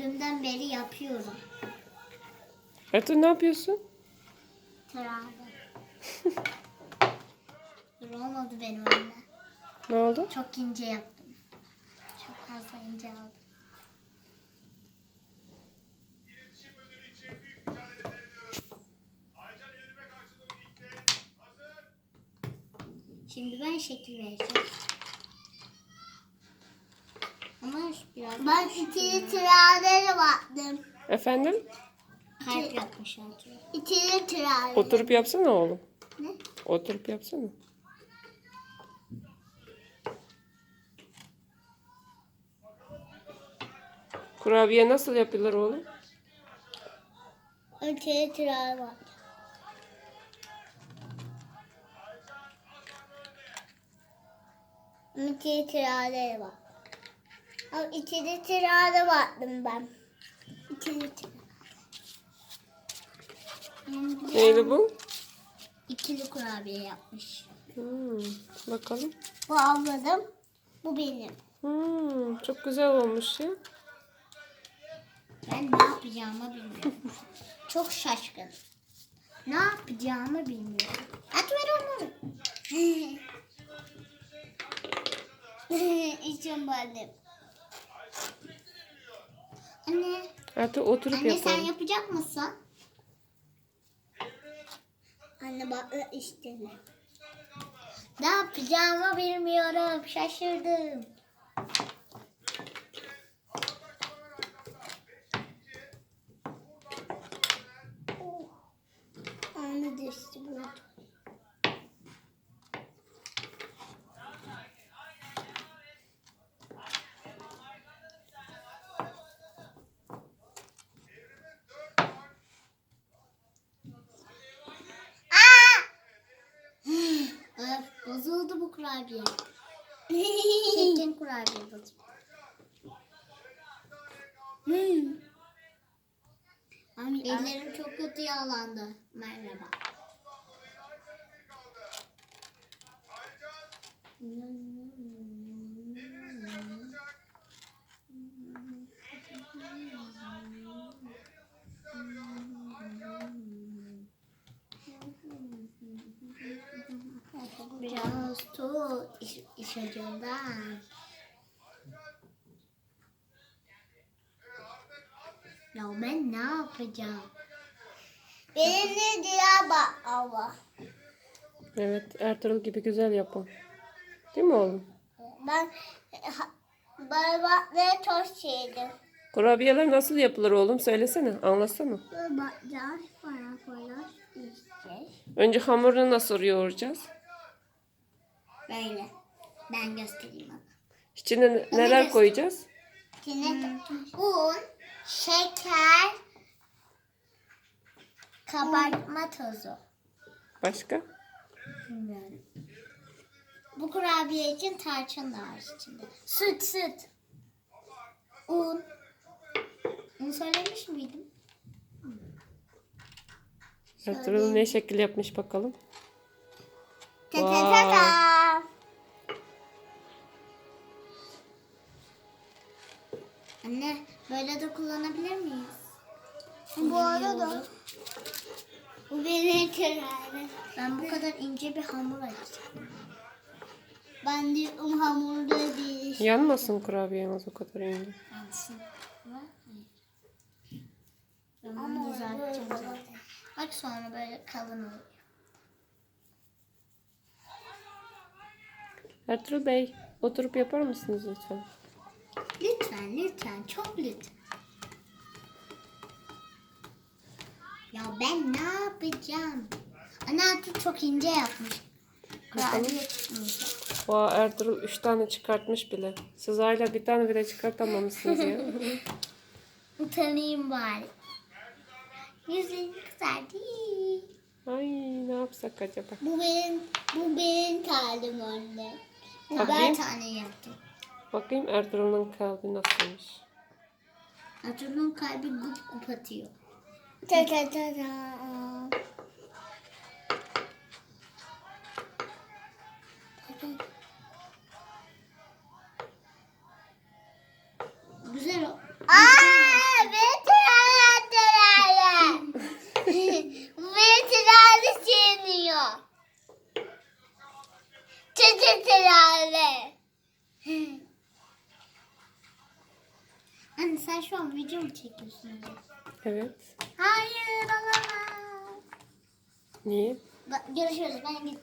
küçüklüğümden beri yapıyorum. Ertuğrul ne yapıyorsun? Tırağda. Dur olmadı benim anne. Ne oldu? Çok ince yaptım. Çok fazla ince aldım. Şimdi ben şekil vereceğim. Ama biraz... Ben içeri tırağlara baktım. Efendim? Kalp yapmışlar. İçeri tırağlara. Oturup yapsana oğlum. Ne? Oturup yapsana. Kurabiye nasıl yapılır oğlum? İçeri tırağlara baktım. İçeri tırağlara bak. Ama içeri tırağlara baktım ben. İçeri tırağlara. Neydi bu? İkili kurabiye yapmış. Bakalım. Bu abladım, bu benim. Çok güzel olmuş ya. Ben ne yapacağımı bilmiyorum. Çok şaşkın. Ne yapacağımı bilmiyorum. At ver onu. İçim balım. Anne. Ertuğrul oturup Anne sen yapalım. yapacak mısın? Anne bak işte. Ne yapacağımı bilmiyorum. Şaşırdım. Anne düştü bu. Bozuldu bu kurabiye. Çirkin kurabiye bozuldu. Ellerim çok kötü yağlandı. Merhaba. Biraz tut iş ucundan. Ya ben ne yapacağım? Benim diye bak ama. Evet, Ertuğrul gibi güzel yapın. Değil mi oğlum? Ben barbatları çok sevdim. Kurabiyeler nasıl yapılır oğlum? Söylesene, anlatsana. Barbatlar falan işte. Önce hamurunu nasıl yoğuracağız? Böyle. Ben göstereyim ama. İçine neler koyacağız? İçine un, şeker, kabartma tozu. Başka? Bilmiyorum. Bu kurabiye için tarçın da var içinde. Süt. Un. Un söylemiş miydim? Ertuğrul ne şekil yapmış bakalım. Ta ta ta ta. Anne böyle de kullanabilir miyiz? Bu arada bu benim kararım. Ben bu kadar ince bir hamur açacağım. Ben de hamurda bir Yanmasın kurabiyemiz o kadar ince. yansın. Ben bunu düzelteceğim zaten. Bak sonra böyle kalın oluyor. Ertuğrul Bey, oturup yapar mısınız lütfen? Lütfen. Çok lütfen. Ya ben ne yapacağım? Anne artık çok ince yapmış. Kurabiye çıkmayacak. Ertuğrul 3 tane çıkartmış bile. Siz hala bir tane bile çıkartamamışsınız ya. Utanayım bari. Yüzüm kızardı. Ay ne yapsak acaba? Bu benim talim anne. Bakayım. Ben tane yaptım. Bakayım Ertuğrul'un kalbi nasılmış. Acun'un kalbi gup gup atıyor. Ta ta ta ta. Güzel o. Sen şu an video mu çekiyorsun acaba? Evet. Hayır olamaz. Niye? Görüşürüz ben git.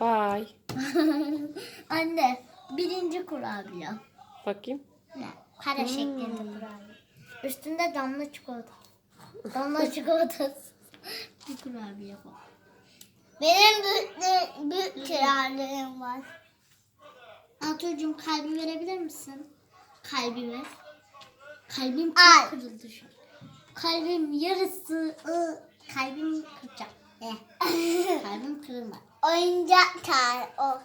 Bye. Anne birinci kurabiye. Bakayım. Ne? Kare şeklinde kurabiye. Üstünde damla çikolata. Damla çikolatası. Bir kurabiye bu. Benim büyük kiralığım var. Altuğcuğum kalbi verebilir misin? Kalbimi. Kalbim çok kırıldı şu an. Kalbim yarısı kalbim kıracak. Kalbim kırılmadı. Oyuncak tar o.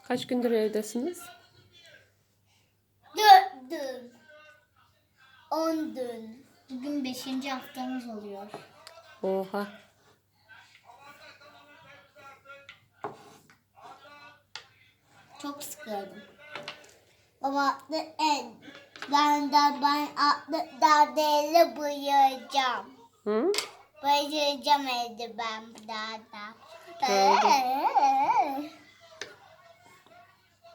Kaç gündür evdesiniz? 4 gün. 10 gün. Bugün 5. haftamız oluyor. Oha. Çok sıkıldım. Baba ben dadeyle boyayacağım. Hı? Boyayacağım evde ben daha da.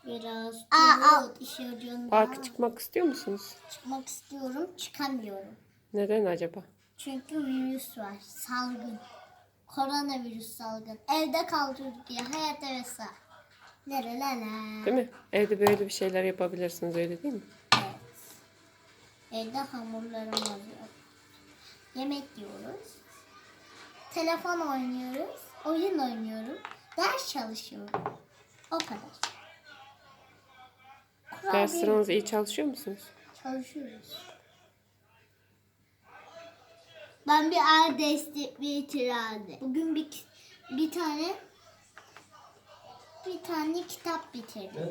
Biraz tut iş ucunda. Parka çıkmak istiyor musunuz? Çıkmak istiyorum, çıkamıyorum. Neden acaba? Çünkü virüs var, salgın. Koronavirüs salgın. Evde kal Türkiye, hayat evesa. Nerelere? Değil mi? Evde böyle bir şeyler yapabilirsiniz, öyle değil mi? Evet. Evde hamurlarım oluyor. Yemek yiyoruz. Telefon oynuyoruz. Oyun oynuyorum. Ders çalışıyorum. O kadar. Dersleriniz iyi çalışıyor musunuz? Çalışıyoruz. Ben bir ay destekli tirade. Bugün bir tane kitap bitirdim.